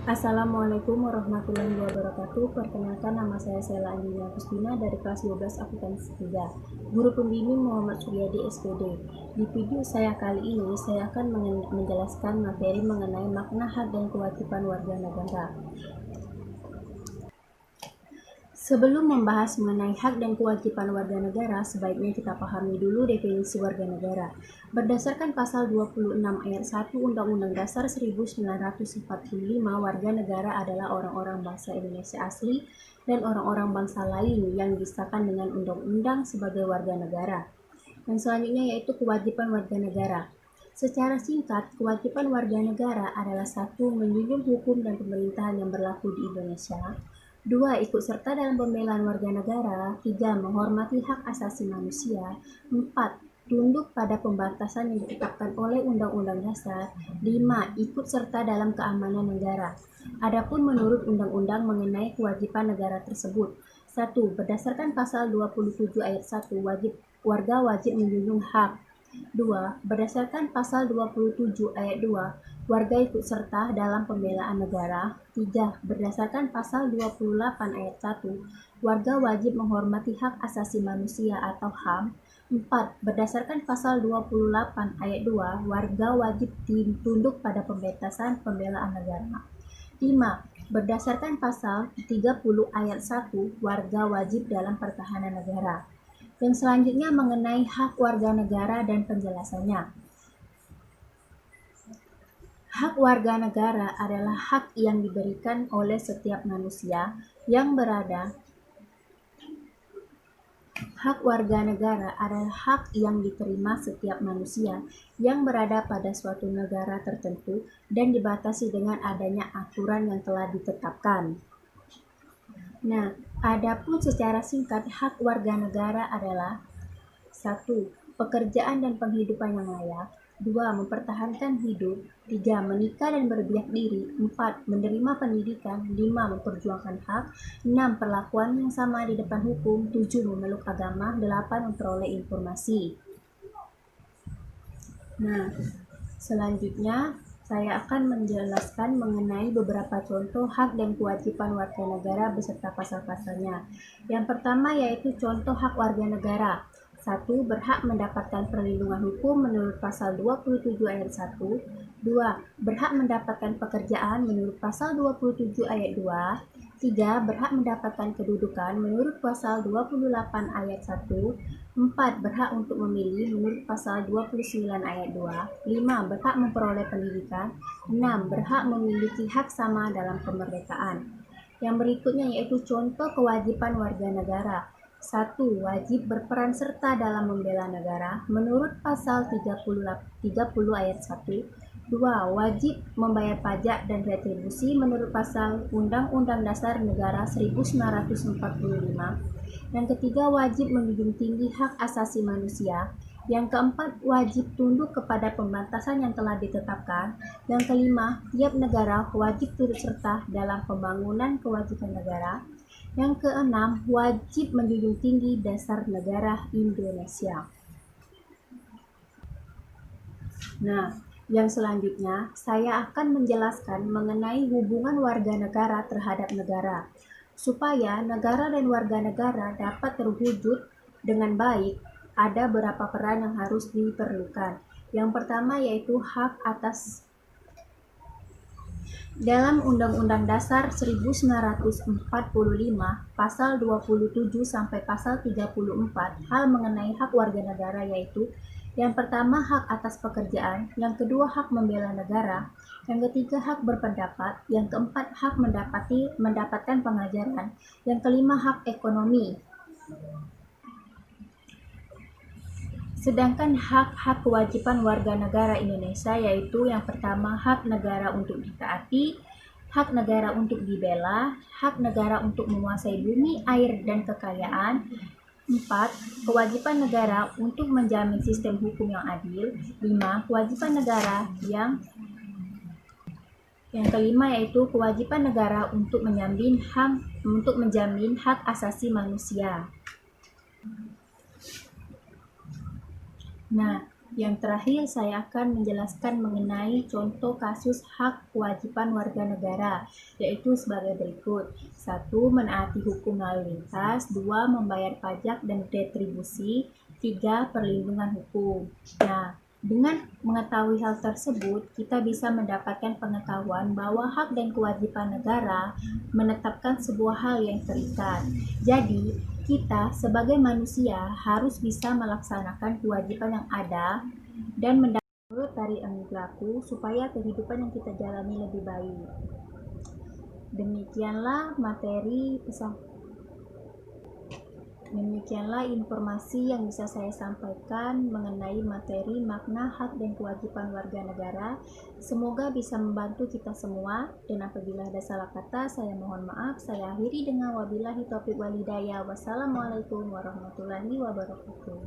Assalamualaikum warahmatullahi wabarakatuh. Perkenalkan, nama saya Sela Andinia Agustina dari kelas 12 Akuntansi 3. Guru pembimbing Muhammad Suryadi SPD. Di video saya kali ini, saya akan menjelaskan materi mengenai makna hak dan kewajiban warga negara. Sebelum membahas mengenai hak dan kewajiban warga negara, sebaiknya kita pahami dulu definisi warga negara. Berdasarkan pasal 26 ayat 1 Undang-Undang Dasar 1945, warga negara adalah orang-orang bangsa Indonesia asli dan orang-orang bangsa lain yang disahkan dengan undang-undang sebagai warga negara. Dan selanjutnya yaitu kewajiban warga negara. Secara singkat, kewajiban warga negara adalah 1. Menjunjung hukum dan pemerintahan yang berlaku di Indonesia. 2. Ikut serta dalam pembelaan warga negara. 3. Menghormati hak asasi manusia. 4. Tunduk pada pembatasan yang ditetapkan oleh Undang-Undang Dasar. 5. Ikut serta dalam keamanan negara. Adapun menurut Undang-Undang mengenai kewajiban negara tersebut. 1. Berdasarkan pasal 27 ayat 1, warga wajib menjunjung hak. 2. Berdasarkan pasal 27 ayat 2, warga ikut serta dalam pembelaan negara. 3. Berdasarkan pasal 28 ayat 1, warga wajib menghormati hak asasi manusia atau HAM. 4. Berdasarkan pasal 28 ayat 2, warga wajib tunduk pada pembatasan pembelaan negara. 5. Berdasarkan pasal 30 ayat 1, warga wajib dalam pertahanan negara. Dan selanjutnya mengenai hak warga negara dan penjelasannya. Hak warga negara adalah hak yang diberikan oleh setiap manusia yang berada. Hak warga negara adalah hak yang diterima setiap manusia yang berada pada suatu negara tertentu dan dibatasi dengan adanya aturan yang telah ditetapkan. Nah, adapun secara singkat, hak warga negara adalah 1. Pekerjaan dan penghidupan yang layak. 2. Mempertahankan hidup. 3. Menikah dan berbiak diri. 4. Menerima pendidikan. 5. Memperjuangkan hak. 6. Perlakuan yang sama di depan hukum. 7. Memeluk agama. 8. Memperoleh informasi. Nah, selanjutnya saya akan menjelaskan mengenai beberapa contoh hak dan kewajiban warga negara beserta pasal-pasalnya. Yang pertama yaitu contoh hak warga negara. 1. Berhak mendapatkan perlindungan hukum menurut pasal 27 ayat 1. 2. Berhak mendapatkan pekerjaan menurut pasal 27 ayat 2. 3. Berhak mendapatkan kedudukan menurut pasal 28 ayat 1. 4. Berhak untuk memilih menurut pasal 29 ayat 2. 5. Berhak memperoleh pendidikan. 6. Berhak memiliki hak sama dalam kemerdekaan. Yang berikutnya yaitu contoh kewajiban warga negara. 1. Wajib berperan serta dalam membela negara menurut pasal 30 ayat 1. 2. Wajib membayar pajak dan retribusi menurut pasal Undang-Undang Dasar Negara 1945. Yang ketiga, wajib menjunjung tinggi hak asasi manusia. Yang keempat, wajib tunduk kepada pembatasan yang telah ditetapkan. Yang kelima, tiap negara wajib turut serta dalam pembangunan kewajiban negara. Yang keenam, wajib menjunjung tinggi dasar negara Indonesia. Nah, yang selanjutnya saya akan menjelaskan mengenai hubungan warga negara terhadap negara. Supaya negara dan warga negara dapat terwujud dengan baik, ada beberapa peran yang harus diperlukan. Yang pertama yaitu hak atas. Dalam Undang-Undang Dasar 1945, pasal 27 sampai pasal 34, hal mengenai hak warga negara yaitu yang pertama hak atas pekerjaan, yang kedua hak membela negara, yang ketiga hak berpendapat, yang keempat hak mendapatkan pengajaran, yang kelima hak ekonomi. Sedangkan hak-hak kewajiban warga negara Indonesia yaitu yang pertama hak negara untuk ditaati, hak negara untuk dibela, hak negara untuk menguasai bumi, air, dan kekayaan. 4. Kewajiban negara untuk menjamin sistem hukum yang adil. 5. Kewajiban negara yang kelima yaitu kewajiban negara untuk menjamin hak asasi manusia. Nah, Yang terakhir, saya akan menjelaskan mengenai contoh kasus hak kewajiban warga negara, yaitu sebagai berikut. 1. Menaati hukum lalu lintas. 2. Membayar pajak dan retribusi. 3. Perlindungan hukum. Nah, dengan mengetahui hal tersebut, kita bisa mendapatkan pengetahuan bahwa hak dan kewajiban negara menetapkan sebuah hal yang terikat. Jadi, kita sebagai manusia harus bisa melaksanakan kewajiban yang ada dan menurut dari yang berlaku supaya kehidupan yang kita jalani lebih baik. Demikianlah informasi yang bisa saya sampaikan mengenai materi makna hak dan kewajiban warga negara. Semoga bisa membantu kita semua, dan apabila ada salah kata, saya mohon maaf. Saya akhiri dengan wabillahi taufiq walhidayah. Wassalamualaikum warahmatullahi wabarakatuh.